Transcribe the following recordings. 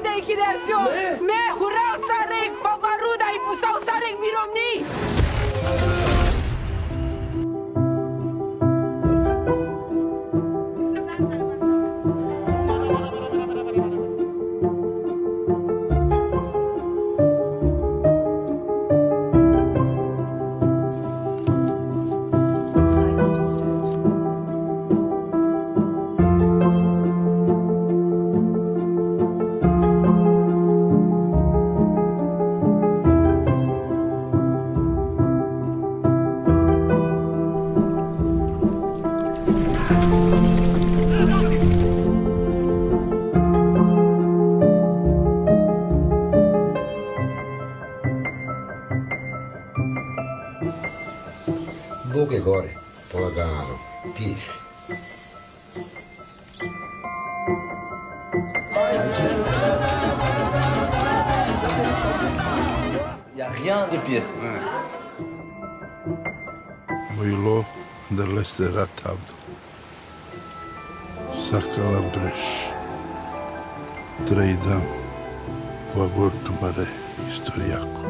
liquidation. Mais hurra sarek paparuda i pusau sarek miromni. Buche gore, polagano, piši. Il n'y a rien de pire. Bilo dell'essere a tavola. Sakala breš. Trejdam u abortu mare istorijako.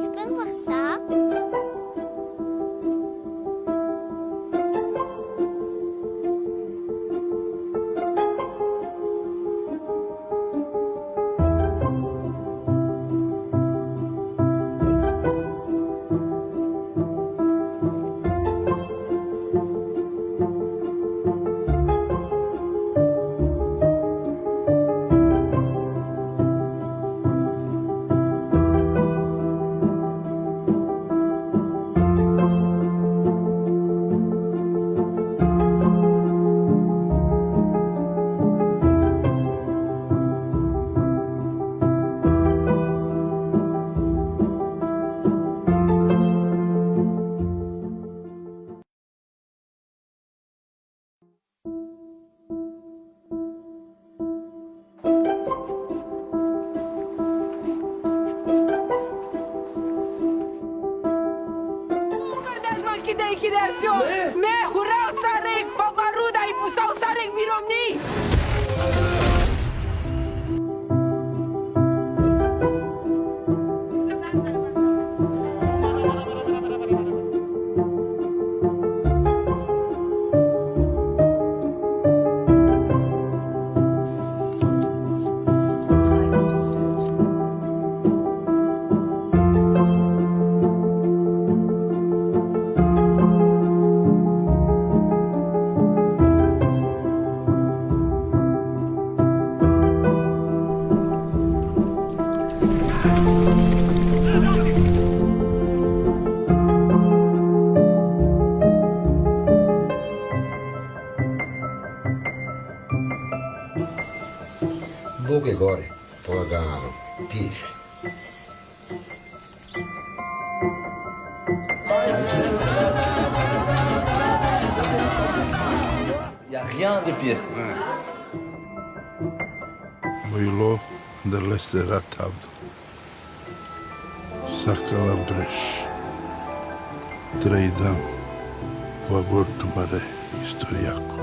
Je peux voir ça? Liquidation. Mais hurra sarek paparuda i pusau sarek miromni. Boge gore, polagano, piše. Il n'y a rien de pire. Mojlo dall'essere tavdo. Sakala breš. Trejdam u abortumare istorijako.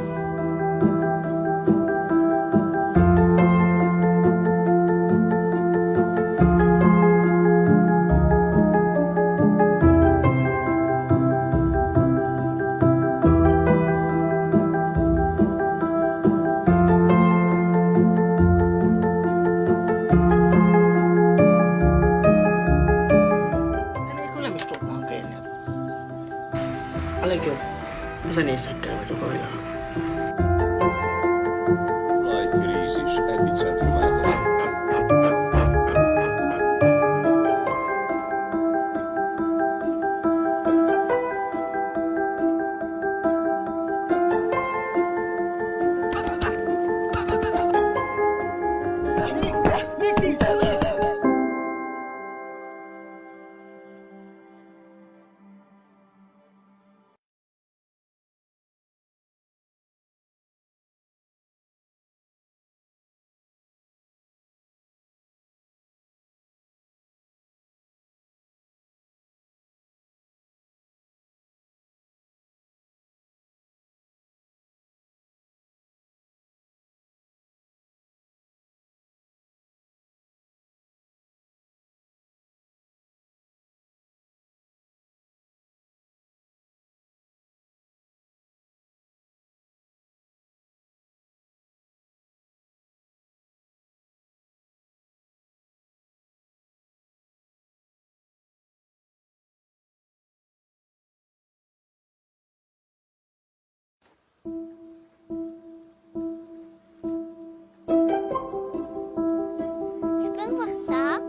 Je peux voir ça?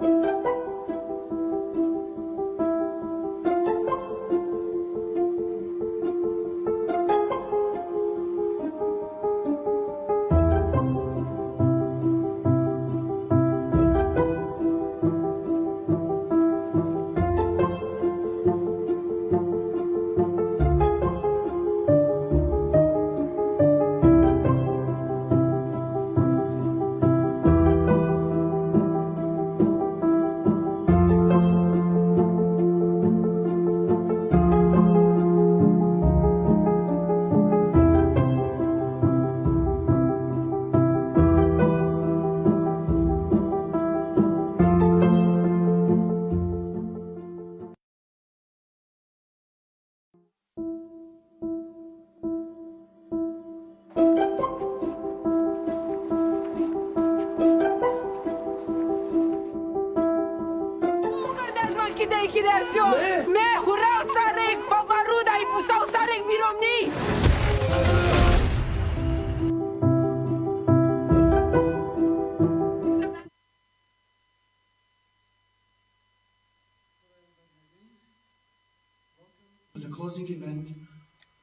The closing event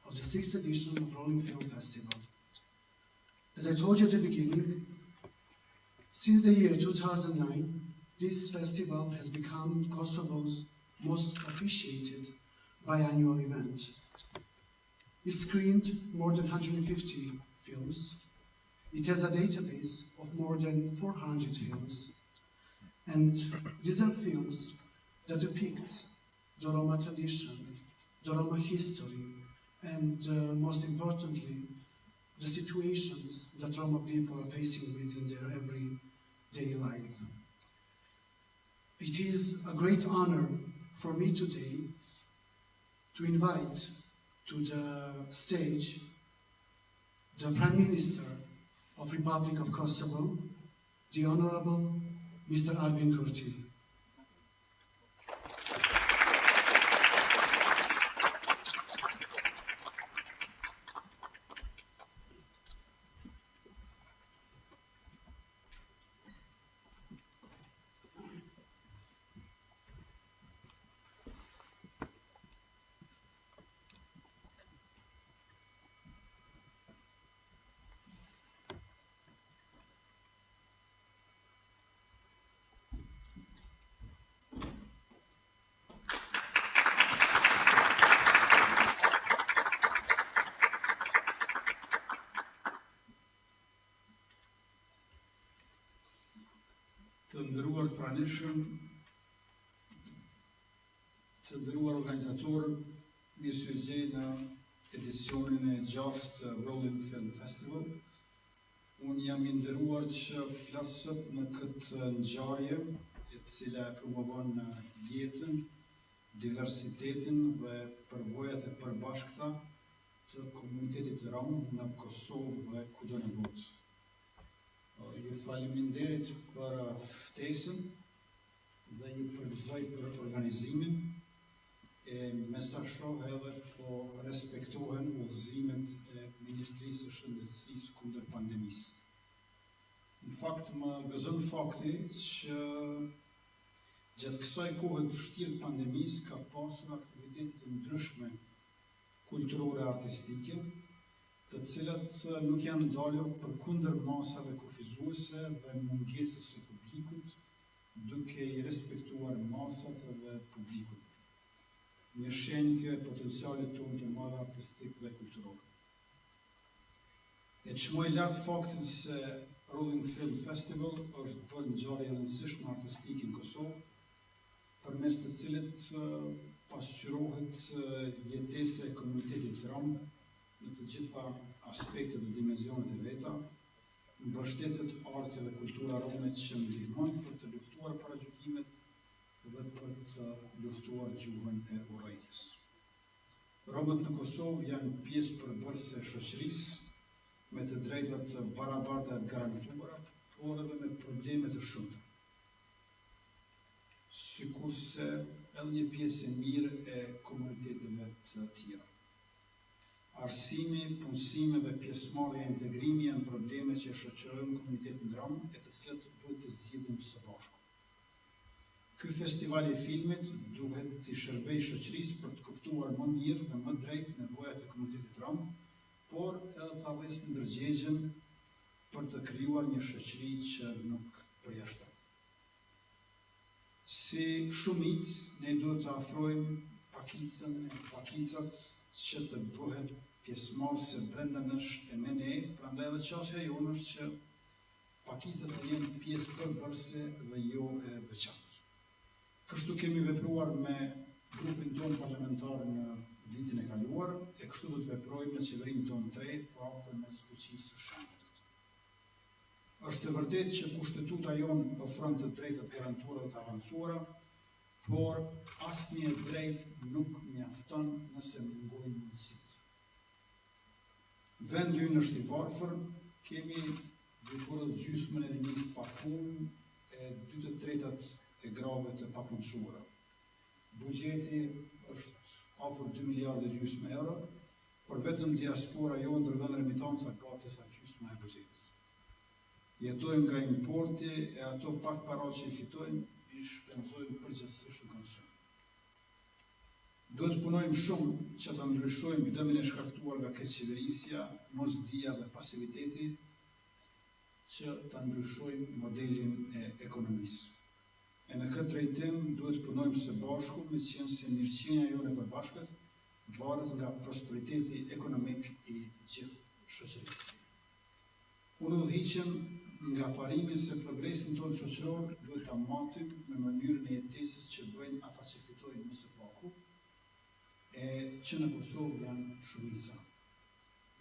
of the 6th edition of Rolling Film Festival. As I told you at the beginning, since the year 2009, this festival has become Kosovo's most appreciated biannual event. It screened more than 150 films. It has a database of more than 400 films. And these are films that depict the Roma tradition, the Roma history, and most importantly, the situations that Roma people are facing with in their everyday life. It is a great honor for me today to invite to the stage the Prime Minister of Republic of Kosovo, the Honorable Mr. Albin Kurti. pranishëm, të nderuar organizatorë, mirë se vini në edicionin e 6 të Rolling Film Festival. Unë jam i nderuar që flas sot në këtë ngjarje e cila promovon jetën, diversitetin dhe përvojat e përbashkëta të komunitetit rom në Kosovë dhe kudo në botë. Ju faleminderit për ftesën dhe ju përgëzoj për organizimin e mesazhoj edhe po respektohen udhëzimet e Ministrisë së Shëndetësisë kundër pandemisë. Në fakt më gëzon fakti që gjatë kësaj kohe të vështirë të pandemisë ka pasur aktivitete të ndryshme kulturore artistike, të cilat nuk janë dalur përkundër masave kufizuese dhe mungesës së publikut, duke i respektuar masat dhe publikun. Një shenjë e potencialit tonë të madh artistik dhe kulturor. E çmoj lart faktin se Rolling Film Festival është bërë ngjarje e rëndësishme artistike në Kosovë, përmes të cilit pasqyrohet jetesa e komunitetit rom në të gjitha aspektet dhe dimensionet e veta, mbështetet arti dhe kultura rome që ndihmojnë për të luftuar paragjykimet dhe për të luftuar gjuhën e urrëties. Romët në Kosovë janë pjesë përbërëse e shoqërisë, me të drejtat barabarta të garantuara, por edhe me probleme të shumta. Sikurse edhe një pjesë e mirë e komuniteteve të tjera. Arsimi, punësimi dhe pjesëmarrja e integrimi janë probleme që shoqërojnë komunitetin rom e të cilat duhet të zgjidhen së bashku. Ky festival i filmit duhet të shërbejë shoqërisë për të kuptuar më mirë dhe më drejt nevojat e komunitetit rom, por edhe të arrisë ndërgjegjen për të krijuar një shoqëri që nuk përjashton. Si shumicë, ne duhet të afrojmë pakicën e pakicat që të bëhen pjesëmarrëse brenda nesh e me ne, prandaj edhe çështja jonë është që pakicat të jenë pjesë përbërëse dhe jo e veçantë. Kështu kemi vepruar me grupin tonë parlamentar në vitin e kaluar, e kështu do të veprojmë në qeverinë tonë të re, pra përmes fuqisë së shëndetit. Është e vërtetë që kushtetuta jonë ofron të drejtat garantuara dhe të avancuara, por asnjë drejt nuk mjafton nëse mungojnë mundësitë. Vendi ynë është i varfër, kemi dikur gjysmën e rinisë pa punë e 2/3 e grave të papunësuara. Buxheti është afër 2 miliardë e gjysmë euro, por vetëm diaspora jo ndërvend remitanca gati sa gjysma e buxhetit. Jetojmë nga importi e ato pak para që i fitojmë i shpenzojmë përgjithsisht në konsum. Duhet punojmë shumë që të ndryshojmë dëmin e shkaktuar nga keqeverisja, mosdia dhe pasiviteti, që të ndryshojmë modelin e ekonomisë. E në këtë drejtim duhet punojmë së bashku, me qenë se mirëqenia jonë e përbashkët varet nga prosperiteti ekonomik i gjithë shoqërisë. Unë udhëhiqem nga parimi se progresin tonë shoqëror duhet ta matim në mënyrën e jetesës që bëjnë ata që fitojnë më së paku, e që në Kosovë janë shumica.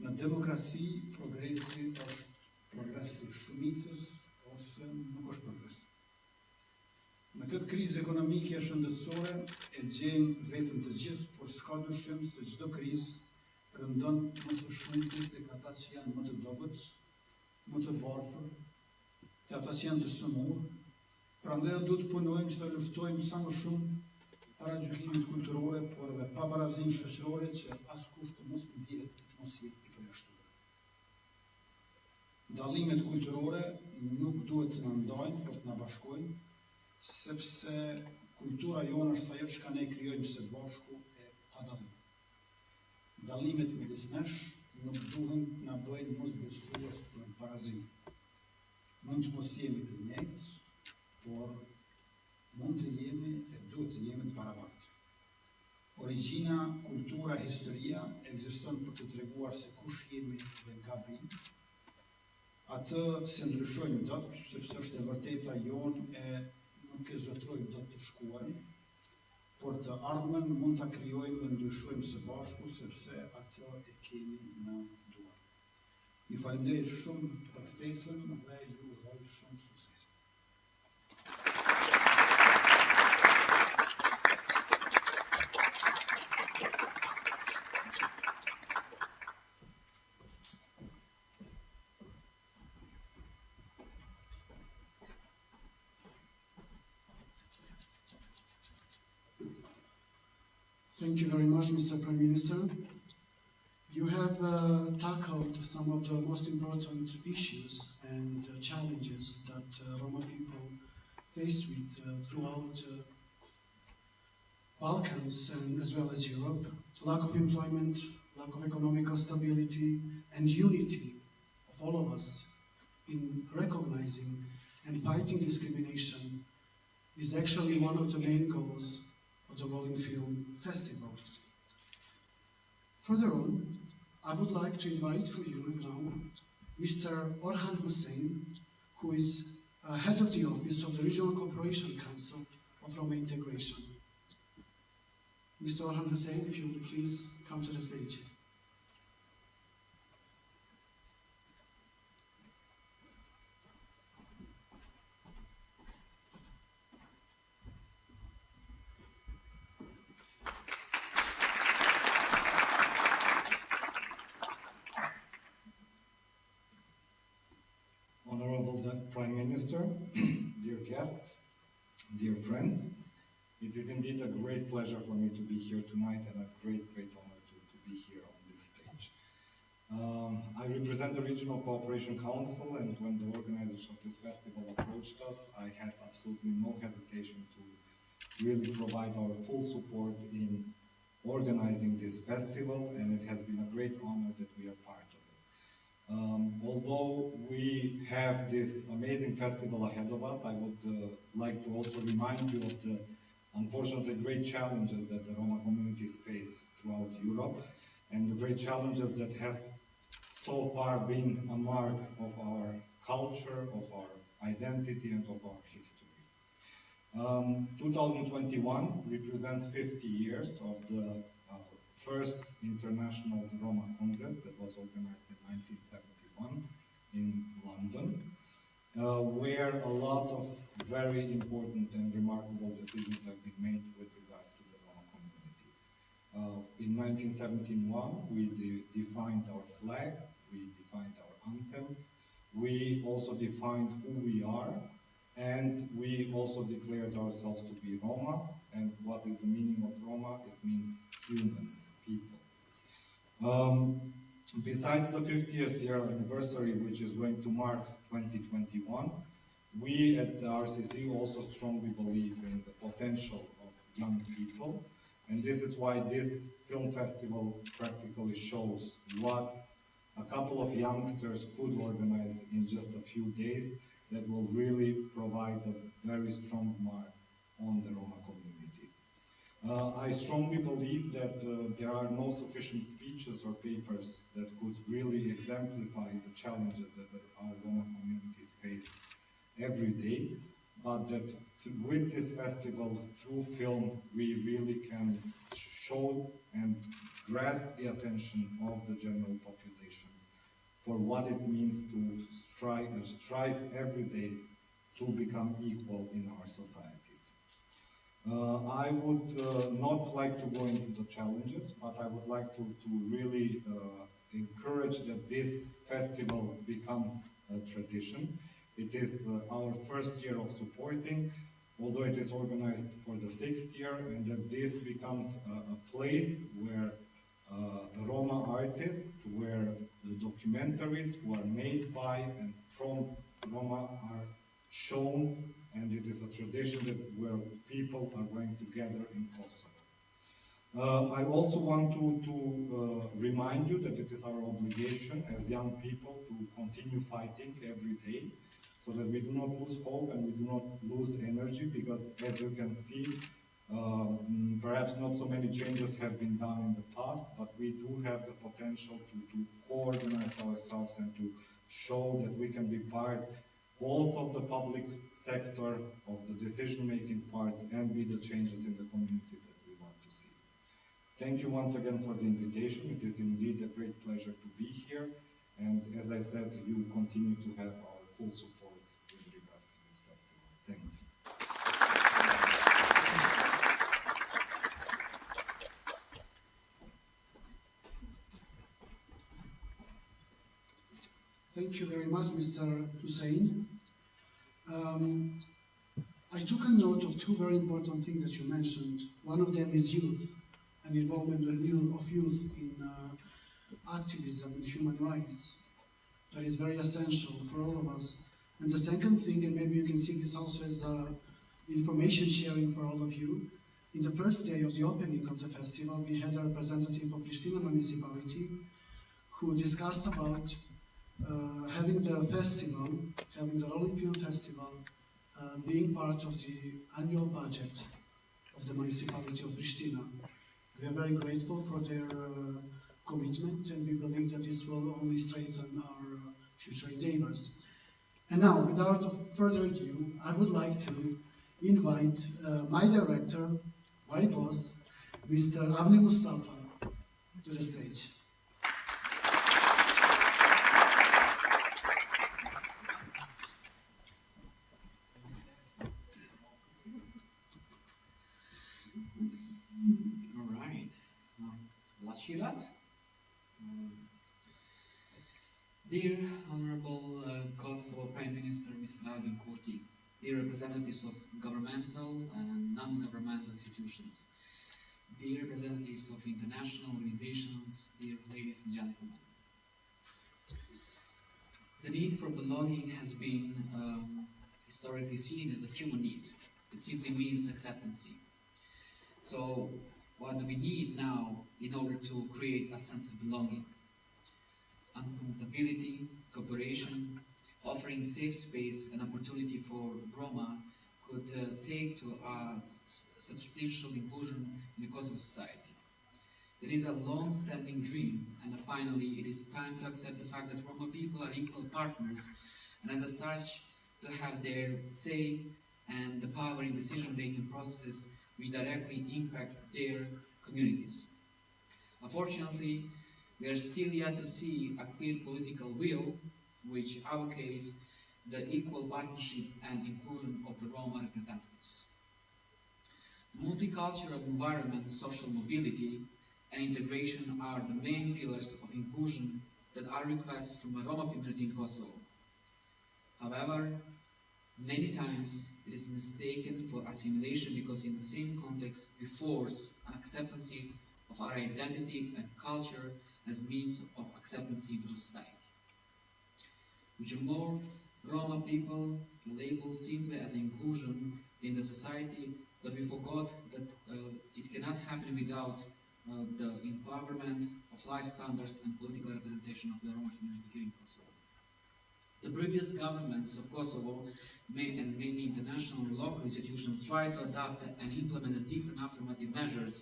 Në demokraci, progresi është progresi shumicës ose nuk është progres. Në këtë krizë ekonomike e shëndetësore e gjejmë vetëm të gjithë, por s'ka dyshim se çdo krizë rëndon më së shumti tek ata që janë më të dobët, më të varfër, te ata që janë të sëmurë. Prandaj duhet të punojmë që të luftojmë sa më shumë paragjykimet kulturore, por edhe pabarazinë shoqërore që askush të mos ndihet të mos jetë i përjashtuar. Dallimet kulturore nuk duhet të na ndajnë, por të na bashkojnë, sepse kultura jonë është ajo që ne krijojmë së bashku e pa dallim. Dallimet midis nesh nuk duhen të na bëjnë mosbesues për parazim. Mund të mos jemi të njëjtë, por mund të jemi e duhet të jemi të barabartë. Origjina, kultura, historia ekziston për të treguar se kush jemi dhe nga vijmë. Atë se ndryshojmë dot, sepse është e vërteta jonë e nuk nuk e zotrojmë dot të shkuarin, por të ardhmen mund ta krijojmë dhe ndryshojmë së bashku sepse atë e kemi në duar. Ju falenderoj shumë për ftesën dhe ju uroj shumë sukses. Thank you very much, Mr. Prime Minister. You have tackled some of the most important issues and challenges that Roma people face with throughout Balkans and as well as Europe. Lack of employment, lack of economical stability, and unity of all of us in recognizing and fighting discrimination is actually one of the main goals of the Rolling Film Festival. Further on, I would like to invite for you now Mr. Orhan Hussein, who is head of the office of the Regional Cooperation Council of Roma Integration. Mr. Orhan Hussein, if you would please come to the stage. Honorable Prime Minister, dear guests, dear friends, it is indeed a great pleasure for me to be here tonight and a great honor to be here on this stage. I represent the Regional Cooperation Council, and when the organizers of this festival approached us, I had absolutely no hesitation to really provide our full support in organizing this festival, and it has been a great honor that we are part of it. Although we have this amazing festival ahead of us, I would like to also remind you of the unfortunately great challenges that the Roma communities face throughout Europe, and the great challenges that have so far been a mark of our culture, of our identity, and of our history. 2021 represents 50 years of the first International Roma Congress that was organized in 1971 in London, where a lot of very important and remarkable decisions have been made with regards to the Roma community. In 1971, we defined our flag, we defined our anthem, we also defined who we are, and we also declared ourselves to be Roma. And what is the meaning of Roma? It means humans, people. Besides the 50th year anniversary, which is going to mark 2021, we at the RCC also strongly believe in the potential of young people, and this is why this film festival practically shows what a couple of youngsters could organize in just a few days that will really provide a very strong mark on the Roma community. I strongly believe that there are no sufficient speeches or papers that could really exemplify the challenges that our Roma communities face every day, but that with this festival, through film, we really can show and grasp the attention of the general population for what it means to strive every day to become equal in our societies. I would not like to go into the challenges, but I would like to really encourage that this festival becomes a tradition. It is our first year of supporting, although it is organized for the 6th year, and that this becomes a place where Roma artists, where the documentaries who are made by and from Roma are shown, and it is a tradition that where people are going together in Kosovo. I also want to remind you that it is our obligation as young people to continue fighting every day, so that we do not lose hope and we do not lose energy, because as you can see, perhaps not so many changes have been done in the past, but we do have the potential to co-organize ourselves and to show that we can be part both of the public sector, of the decision-making parts, and be the changes in the community that we want to see. Thank you once again for the invitation. It is indeed a great pleasure to be here. And as I said, you continue to have our full support with regards to this festival. Thanks. Thank you very much, Mr. Hussein. I took a note of two very important things that you mentioned. One of them is youth and involvement of youth in activism and human rights. That is very essential for all of us. And the second thing, and maybe you can see this also as information sharing for all of you, in the first day of the opening of the festival, we had a representative of Pristina municipality who discussed about having the festival, having the Rolling Film Festival, being part of the annual budget of the municipality of Pristina. We are very grateful for their commitment, and we believe that this will only strengthen our future endeavors. And now, without further ado, I would like to invite my director, my boss, Mr. Avni Mustafa, to the stage. All right. Lachirat. Dear Honorable Kosovo Prime Minister Mr. Albin Kurti, dear representatives of governmental and non-governmental institutions, dear representatives of international organizations, dear ladies and gentlemen. The need for belonging has been historically seen as a human need. It simply means acceptance. So what do we need now in order to create a sense of belonging? Accountability, cooperation, offering safe space and opportunity for Roma could take to a substantial inclusion in the Kosovo society. It is a long-standing dream, and finally it is time to accept the fact that Roma people are equal partners, and as such to have their say and the power in decision-making processes which directly impact their communities. Unfortunately, we are still yet to see a clear political will, which in our case, the equal partnership and inclusion of the Roma representatives. The multicultural environment, social mobility, and integration are the main pillars of inclusion that are requests from the Roma community in Kosovo. However, many times it is mistaken for assimilation because in the same context we force an acceptance of our identity and culture as means of acceptance into society. Which are more Roma people labeled simply as inclusion in the society, but we forgot that it cannot happen without the empowerment of life standards and political representation of the Roma community here in Kosovo. The previous governments of Kosovo and many international and local institutions tried to adopt and implement different affirmative measures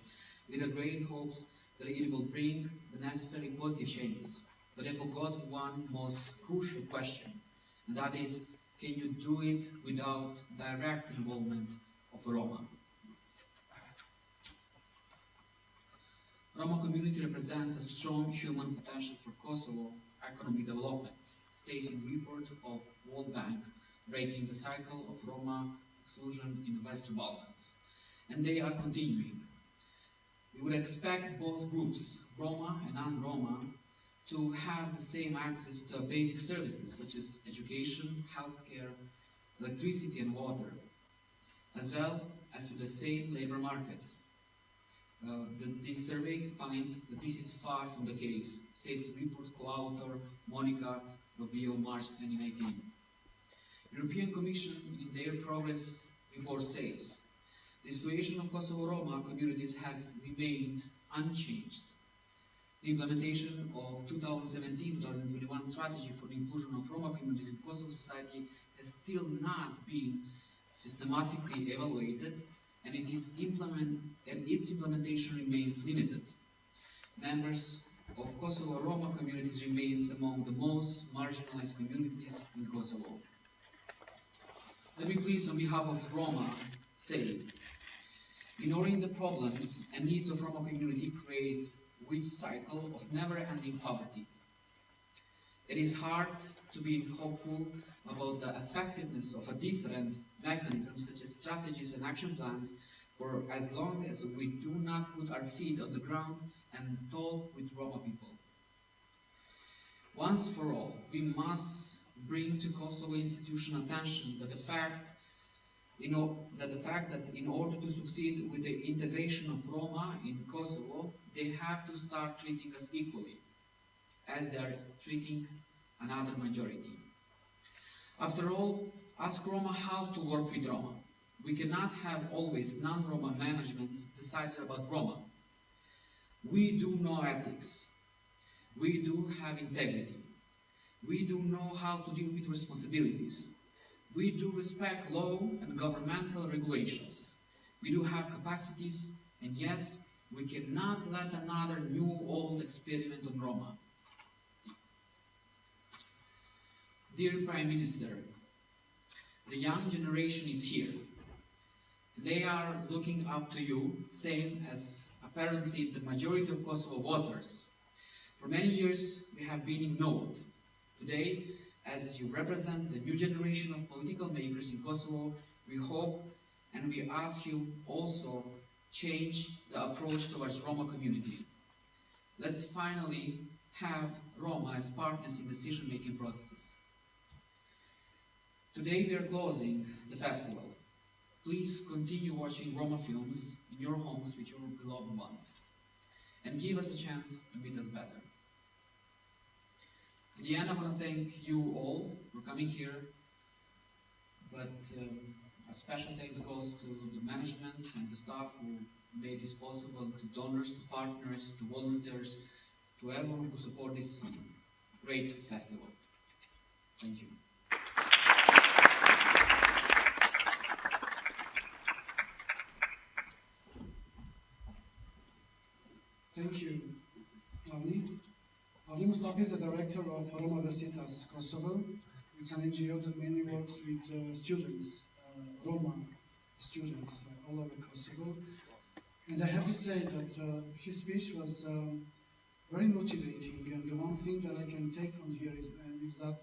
with the great hopes that it will bring the necessary positive changes. But they forgot one most crucial question, and that is, can you do it without direct involvement of Roma? Roma community represents a strong human potential for Kosovo economic development, states in report of World Bank, breaking the cycle of Roma exclusion in the Western Balkans. And they are continuing. We would expect both groups, Roma and non-Roma, to have the same access to basic services such as education, healthcare, electricity and water, as well as to the same labor markets. This survey finds that this is far from the case, says report co-author Monica Rubio, March 2019. European Commission in their progress report says, the situation of Kosovo Roma communities has remained unchanged. The implementation of 2017-2021 strategy for the inclusion of Roma communities in Kosovo society has still not been systematically evaluated, and its implementation remains limited. Members of Kosovo Roma communities remains among the most marginalized communities in Kosovo. Let me please, on behalf of Roma, say, ignoring the problems and needs of Roma community creates a vicious cycle of never-ending poverty. It is hard to be hopeful about the effectiveness of a different mechanisms such as strategies and action plans for as long as we do not put our feet on the ground and talk with Roma people. Once for all, we must bring to Kosovo institutional attention that the fact that in order to succeed with the integration of Roma in Kosovo, they have to start treating us equally, as they are treating another majority. After all, ask Roma how to work with Roma. We cannot have always non-Roma managements decided about Roma. We do know ethics. We do have integrity. We do know how to deal with responsibilities. We do respect law and governmental regulations. We do have capacities, and yes, we cannot let another new old experiment on Roma. Dear Prime Minister, the young generation is here. They are looking up to you, same as apparently the majority of Kosovo voters. For many years, we have been ignored. Today, as you represent the new generation of political makers in Kosovo, we hope and we ask you also change the approach towards Roma community. Let's finally have Roma as partners in decision-making processes. Today we are closing the festival. Please continue watching Roma films in your homes with your beloved ones and give us a chance to meet us better. In the end, I want to thank you all for coming here, but a special thanks goes to the management and the staff who made this possible, to donors, to partners, to volunteers, to everyone who support this great festival. Thank you. Thank you, Avni. Avni Mustafa is the director of Roma Versitas, Kosovo. It's an NGO that mainly works with students, Roma students all over Kosovo. And I have to say that his speech was very motivating, and the one thing that I can take from here is that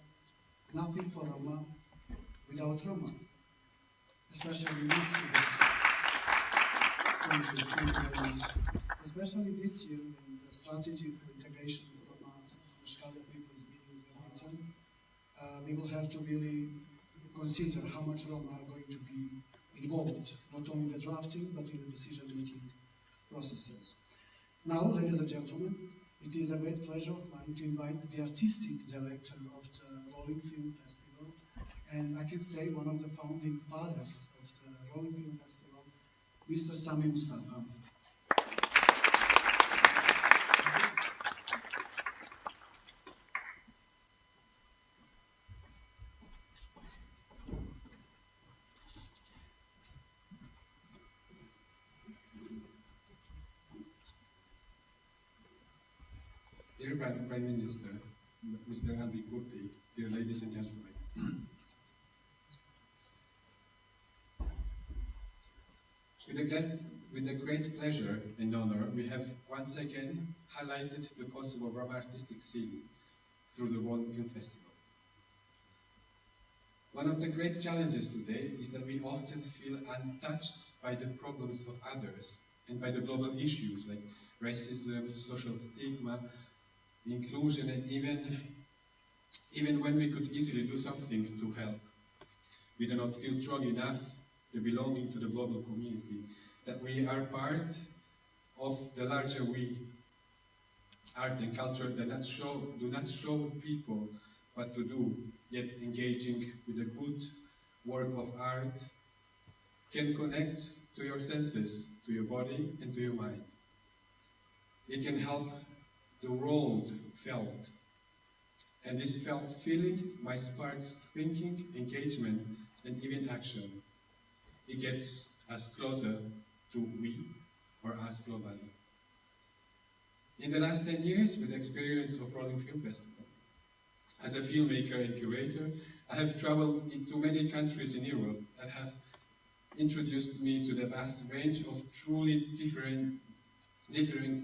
nothing for Roma without Roma, especially this year. Thank you very much. Especially this year, when the strategy for integration of Roma Mushkada people is being written, we will have to really consider how much Roma are going to be involved, not only in the drafting, but in the decision-making processes. Now, ladies and gentlemen, it is a great pleasure of mine to invite the artistic director of the Rolling Film Festival, and I can say one of the founding fathers of the Rolling Film Festival, Mr. Avni Mustafa. Dear Prime Minister, Mr. Andy Kurti, dear ladies and gentlemen. With a great pleasure and honor, we have once again highlighted the Kosovo Roma artistic scene through the Rolling Film Festival. One of the great challenges today is that we often feel untouched by the problems of others and by the global issues like racism, social stigma, inclusion, and even when we could easily do something to help. We do not feel strong enough to belonging to the global community, that we are part of the larger we. Art and culture do not show people what to do, yet engaging with the good work of art can connect to your senses, to your body and to your mind. It can help the world felt. And this felt feeling might spark thinking, engagement, and even action. It gets us closer to we, or us globally. In the last 10 years, with the experience of Rolling Film Festival, as a filmmaker and curator, I have traveled into many countries in Europe that have introduced me to the vast range of truly differing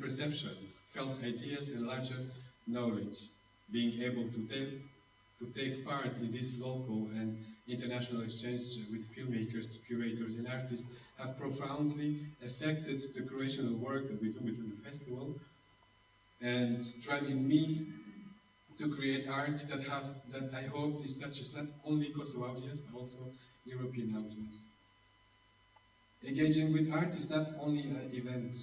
perception, felt ideas, and larger knowledge. Being able to take part in this local and international exchange with filmmakers, curators, and artists have profoundly affected the curatorial work that we do within the festival, and driving me to create art that I hope is touches not only Kosovo audience but also European audience. Engaging with art is not only an event.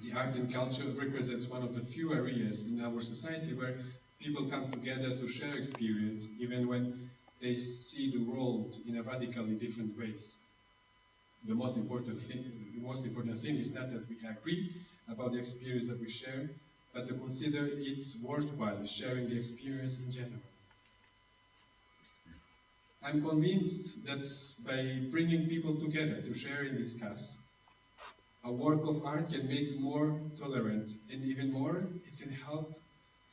The art and culture represents one of the few areas in our society where people come together to share experience, even when they see the world in a radically different ways. The most important thing is not that we agree about the experience that we share, but to consider it worthwhile sharing the experience in general. I'm convinced that by bringing people together to share and discuss, a work of art can make more tolerant, and even more, it can help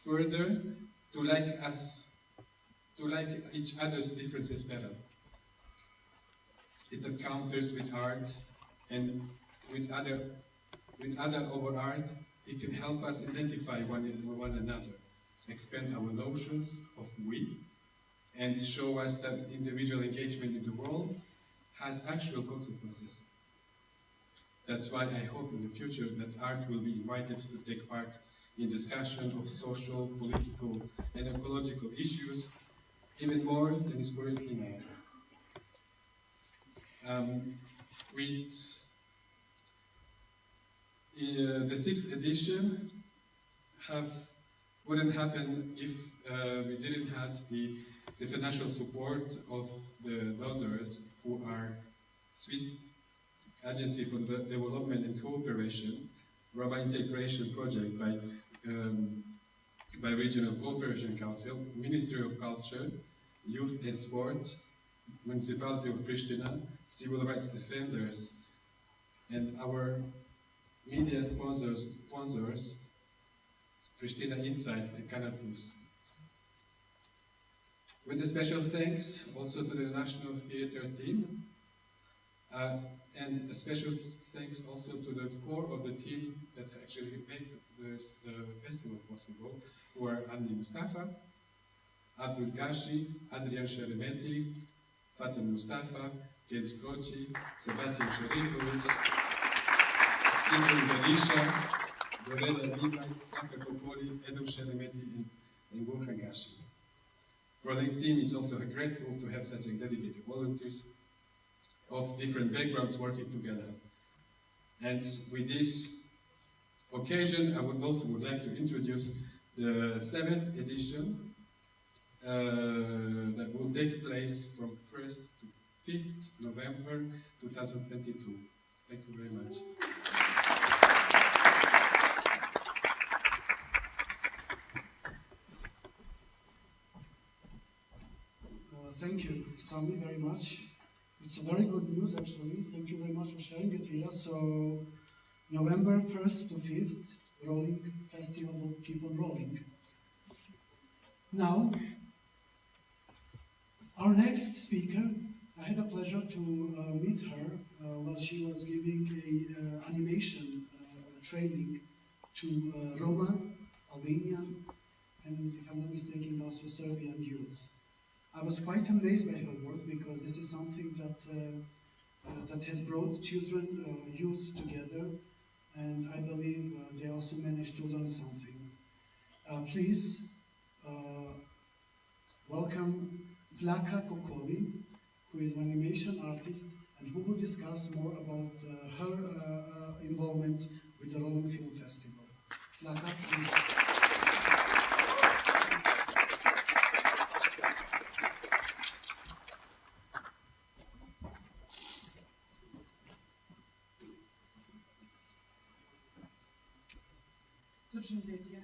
further to like each other's differences better. It encounters with art and with other over art, it can help us identify one another, expand our notions of we, and show us that individual engagement in the world has actual consequences. That's why I hope in the future that art will be invited to take part in discussion of social, political, and ecological issues, even more than is currently now. The 6th edition wouldn't happen if we didn't have the financial support of the donors who are Swiss Agency for Development and Cooperation, Roma Integration Project by Regional Cooperation Council, Ministry of Culture, Youth and Sport, Municipality of Pristina, Civil Rights Defenders, and our media sponsors Pristina Insight and Canal Plus. With a special thanks also to the National Theatre team, and a special thanks also to the core of the team that actually made this festival possible, who are Avni Mustafa, Abdul Gashi, Adrian Sheremetti, Fatim Mustafa, Jens Kroci, Sebastian Sherifovic, Tito Berisha, Doreda Levi, Kaka Kopoli, Edu Sheremetti, and Gurkhan Gashi. Project team is also grateful to have such dedicated volunteers of different backgrounds working together. And with this occasion, I would like to introduce the 7th edition that will take place from 1st to 5th November 2022. Thank you very much. Thank you, Sami, very much. It's a very good news, actually. Thank you very much for sharing it here. So, November 1st to 5th, Rolling Festival will keep on rolling. Now, our next speaker, I had the pleasure to meet her while she was giving an animation training to Roma, Albanian, and if I'm not mistaken, also Serbian youth. I was quite amazed by her work because this is something that has brought children, youth together, and I believe they also managed to learn something. Please welcome Vlaka Kokoli, who is an animation artist and who will discuss more about her involvement with the Rolling Film Festival. Vlaka, please. Përshëndetje,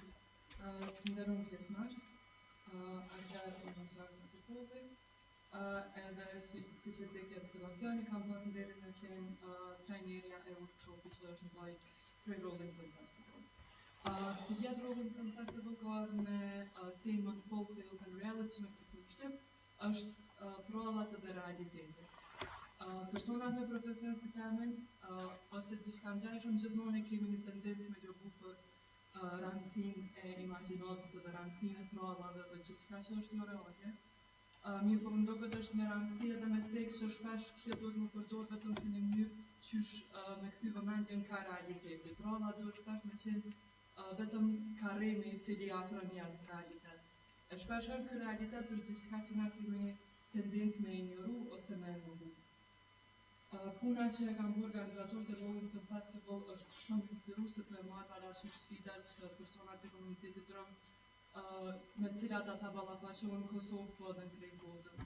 të nderuar pjesëmarrës, ardhar në Kosovo, edhe siç e thekët Sebastiani, kam pas nderin me qenë trajnerja e workshopit që është mbajtur për Rolling Film Festival. Si vjetë Rolling Film Festival ka ardhur me temën Folk Tales and Reality në Shqip, është provat edhe realiteti. Personat me profesion si temin, ose diçka ngjajshëm gjithmonë kemi një tendencë me lëbu për rëndësinë e imagjinatës dhe rëndësinë e provave dhe gjithçka që është jo reale. Mirë po më ndoket është me rëndësi edhe me cekë që shpesh kjo duhet më përdor vetëm si një mënyrë qysh me kthye vëmendjen ka realiteti. Prova duhet shpesh me qenë vetëm karrimi I cili afron njerëz realitet. E shpesh ky realitet është diçka që na kemi tendencë me ignoru ose me negu. Puna që e kam bërë organizatorët e Rolling Film Festival është shumë inspiruese për e marrë parasysh sfidat që personat e komunitetit rom me cilat ata ballafaqohen në Kosovë po edhe në krejt botën.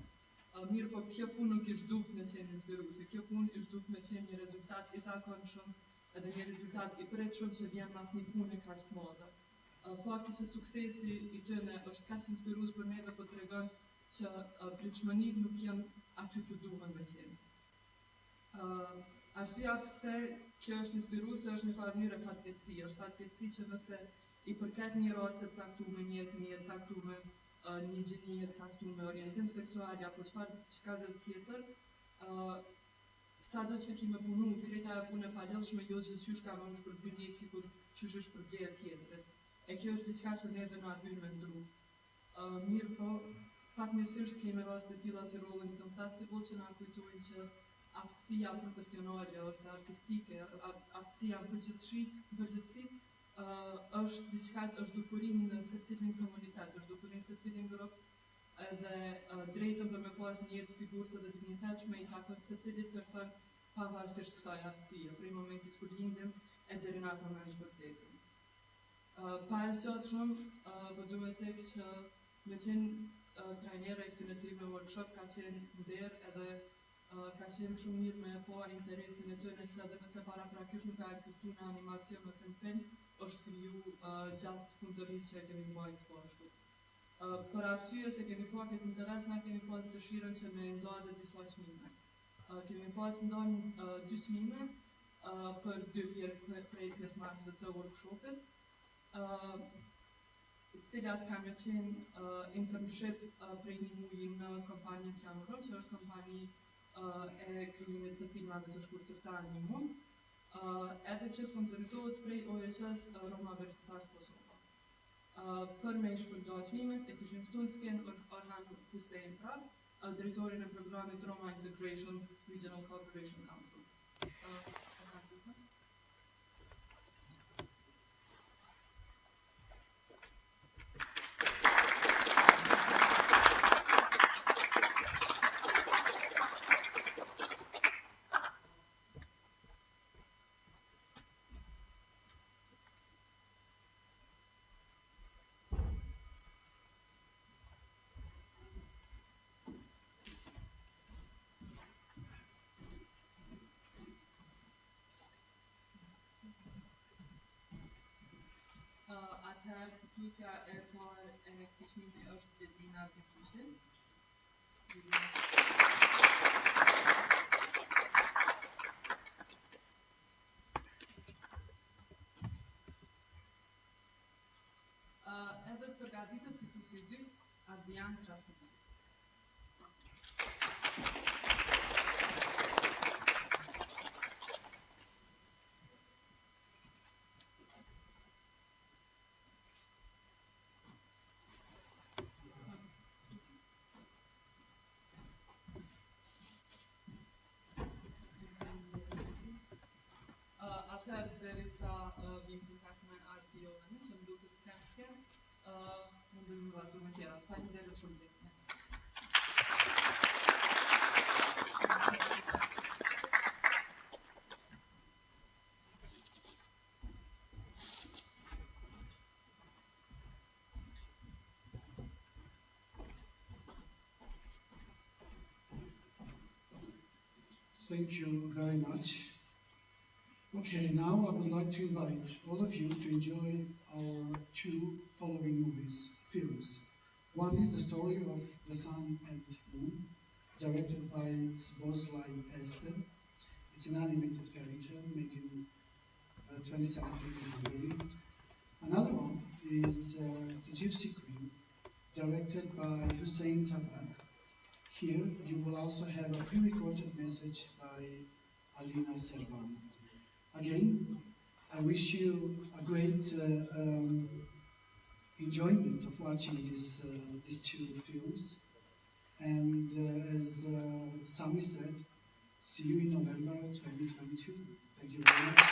Mirë po kjo punë nuk ishte duhet me qenë inspiruese, kjo punë ishte duhet me qenë një rezultat I zakonshëm edhe një rezultat I pritshëm që vjen pas një pune kaq të madhe. Fakti që suksesi I tyre është kaq inspirues për neve po tregon që pritshmëritë nuk janë aty ku duhen me qenë. Arsyeja pse kjo është inspiruese është një farë mënyrë fatkeqësi, është fatkeqësi që nëse I përket një race të caktuar, një etnie të caktuar, një gjenie të caktuar, orientim seksual apo çfarë tjetër, sado që kemi punu, kreta e punë e paleshme, jo gjithçysh ka më shpërbyer sikur qysh është përvlerë tjetrit. E kjo është diçka që neve na bën me ndru. Mirë po, fatmirësisht kemi raste të tilla si Rolling Film Festival që na kujtojnë që aftësia profesionale ose artistike, aftësia në përgjithësi, është diçka është dukurim në secilin komunitet, është dukurim secilin grup edhe drejtën për me pas një jetë sigurt dhe dinjitetshme I takon secilit person pavarësisht kësaj aftësie, prej momentit kur lindim e deri në atë moment shpërtesën. Pa e zgjatë shumë, po duhet të thekë që me qenë trajnere e këtyre trimeve workshop ka qenë nder edhe ka qenë shumë mirë me po interesin e tyre që edhe nëse paraprakisht nuk ka ekzistuar në animacion ose në film, është kriju gjatë punëtorisë që e kemi mbajtë po ashtu. Për arsye se kemi pa këtë interes, na kemi pas dëshirën që me ndarë dhe disa çmime. Kemi pas ndarë 2 çmime për 2 prej pjesëmarrësve të workshopit, cilat kanë qenë internship prej një muji në kompaninë Flamurën, që është kompani e krijimit të filmave të shkurtër të animum. Edhe që sponsorizohet prej OSS Roma Versitas Kosovo. Për me shpërndarë çmimet e kishim këtu në skenë Orhan Hussein Prab, drejtorin e programit Roma Integration Regional Cooperation Council. Atëherë, fituesja e parë e këtij çmimi është Dedina Bitushi. Edhe të përgatitet fituesi I dytë, Adrian Krasniqi. Atëherë derisa vim kontakt me Arti Jovani, që më duket të them skem, mund të më vazhdo me tjera. Faleminderit shumë të Thank you very much. Okay, now I would like to invite all of you to enjoy our 2 following films. One is the story of The Sun and Moon, directed by Svozlai Ester. It's an animated fairy tale made in 2017 in Hungary. Another one is The Gypsy Queen, directed by Hussein Tabak. Here, you will also have a pre-recorded message by Alina Serban. Again, I wish you a great enjoyment of watching these two films. And as Sami said, see you in November 2022. Thank you very much.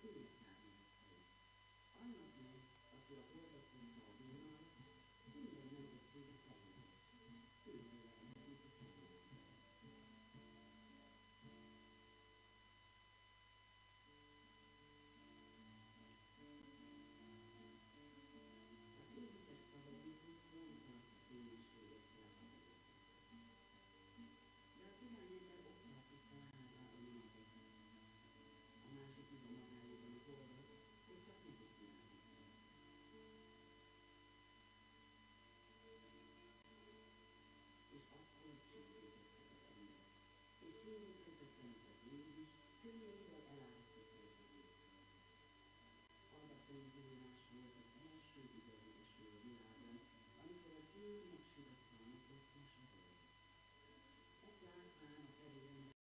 Thank you.